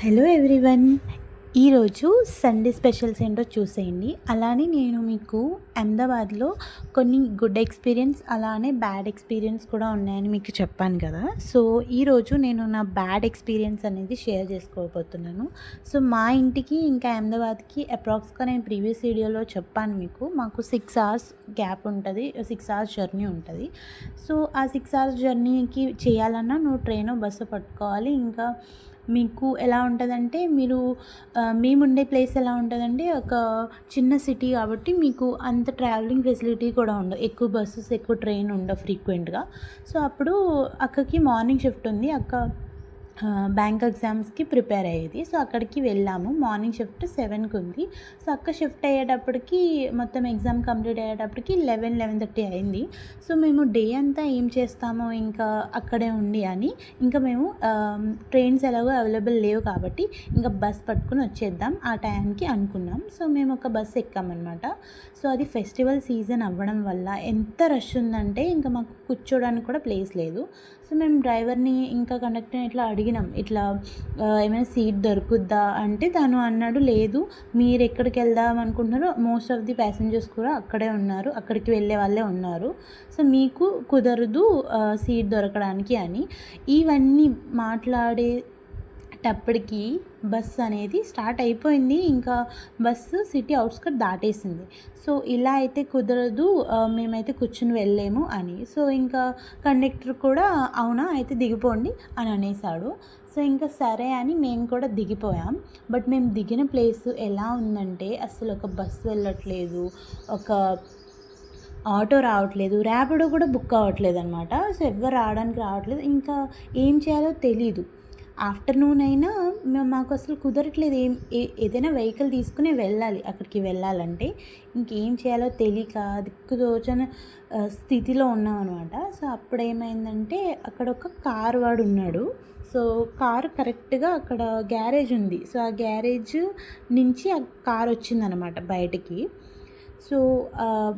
Hello everyone. ఈరోజు Sunday specials ఏంటో చూసేయండి. అలానే నేను మీకు అహ్మదాబాద్లో కొన్ని గుడ్ ఎక్స్పీరియన్స్ అలానే బ్యాడ్ ఎక్స్పీరియన్స్ కూడా ఉన్నాయని మీకు చెప్పాను కదా. సో ఈరోజు నేను నా బ్యాడ్ ఎక్స్పీరియన్స్ అనేది షేర్ చేసుకోబోతున్నాను. సో మా ఇంటికి ఇంకా అహ్మదాబాద్కి అప్రాక్స్గా నేను ప్రీవియస్ వీడియోలో చెప్పాను మీకు, మాకు 6 hours గ్యాప్ ఉంటుంది, 6 hours జర్నీ ఉంటుంది. సో ఆ 6 hours జర్నీకి చేయాలన్నా నువ్వు ట్రైన్ బస్సు పట్టుకోవాలి. ఇంకా మీకు ఎలా ఉంటుందంటే మేముండే ప్లేస్ ఎలా ఉంటుందంటే ఒక చిన్న సిటీ కాబట్టి మీకు అంత ట్రావెలింగ్ ఫెసిలిటీ కూడా ఉండవు, ఎక్కువ బస్సెస్ ఎక్కువ ట్రైన్ ఉండవు ఫ్రీక్వెంట్గా. సో అప్పుడు అక్కకి మార్నింగ్ షిఫ్ట్ ఉంది, అక్క బ్యాంక్ ఎగ్జామ్స్కి ప్రిపేర్ అయ్యేది. సో అక్కడికి వెళ్ళాము, మార్నింగ్ షిఫ్ట్ 7కి ఉంది. సో అక్క షిఫ్ట్ అయ్యేటప్పటికి మొత్తం ఎగ్జామ్ కంప్లీట్ అయ్యేటప్పటికి 11-11:30 అయింది. సో మేము డే అంతా ఏం చేస్తామో ఇంకా అక్కడే ఉండి అని ఇంకా మేము ట్రైన్స్ ఎలాగో అవైలబుల్ లేవు కాబట్టి ఇంకా బస్ పట్టుకుని వచ్చేద్దాం ఆ టైంకి అనుకున్నాం. సో మేము ఒక బస్ ఎక్కామన్నమాట. సో అది ఫెస్టివల్ సీజన్ అవ్వడం వల్ల ఎంత రష్ ఉందంటే ఇంకా మాకు కూర్చోడానికి కూడా ప్లేస్ లేదు. సో మేము డ్రైవర్ని ఇంకా కండక్టర్ని అడిగినాం, ఇట్లా ఏమైనా సీట్ దొరుకుద్దా అంటే తను అన్నాడు, లేదు మీరు ఎక్కడికి వెళ్దాం అనుకుంటున్నారో మోస్ట్ ఆఫ్ ది ప్యాసింజర్స్ కూడా అక్కడే ఉన్నారు, అక్కడికి వెళ్ళే వాళ్ళే ఉన్నారు, సో మీకు కుదరదు సీట్ దొరకడానికి అని. ఇవన్నీ మాట్లాడేటప్పటికి బస్సు అనేది స్టార్ట్ అయిపోయింది, ఇంకా బస్సు సిటీ అవుట్స్కట్ దాటేసింది. సో ఇలా అయితే కుదరదు, మేమైతే కూర్చుని వెళ్ళలేము అని. సో ఇంకా కండక్టర్ కూడా అవునా అయితే దిగిపోండి అని అనేసాడు. సో ఇంకా సరే అని మేము కూడా దిగిపోయాం. బట్ మేము దిగిన ప్లేస్ ఎలా ఉందంటే అసలు ఒక బస్సు వెళ్ళట్లేదు, ఒక ఆటో రావట్లేదు, ర్యాపిడో కూడా బుక్ అవ్వట్లేదు అనమాట. సో ఎవరు రావట్లేదు, ఇంకా ఏం చేయాలో తెలీదు. ఆఫ్టర్నూన్ అయినా మాకు అసలు కుదరట్లేదు, ఏదైనా వెహికల్ తీసుకుని వెళ్ళాలి, అక్కడికి వెళ్ళాలంటే ఇంకేం చేయాలో తెలియక దిక్కుదోచని స్థితిలో ఉన్నాం అనమాట. సో అప్పుడు ఏమైందంటే అక్కడ ఒక కారు వాడు ఉన్నాడు. సో కారు కరెక్ట్గా అక్కడ గ్యారేజ్ ఉంది. సో ఆ గ్యారేజ్ నుంచి ఆ కారు వచ్చిందనమాట బయటికి. సో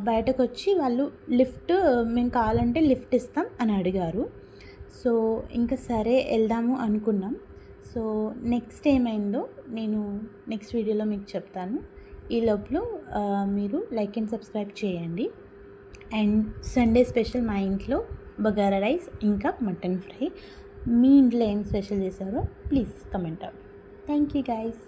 బయటకు వచ్చి వాళ్ళు మేము కావాలంటే లిఫ్ట్ ఇస్తాం అని అడిగారు. సో ఇంకా సరే వెళ్దాము అనుకున్నాం. సో నెక్స్ట్ ఏమైందో నేను నెక్స్ట్ వీడియోలో మీకు చెప్తాను. ఈ లోపల మీరు లైక్ అండ్ సబ్స్క్రైబ్ చేయండి. అండ్ సండే స్పెషల్ మా ఇంట్లో బగారా రైస్ ఇంకా మటన్ ఫ్రై. మీ ఇంట్లో ఏం స్పెషల్ చేశారో please comment out. Thank you guys.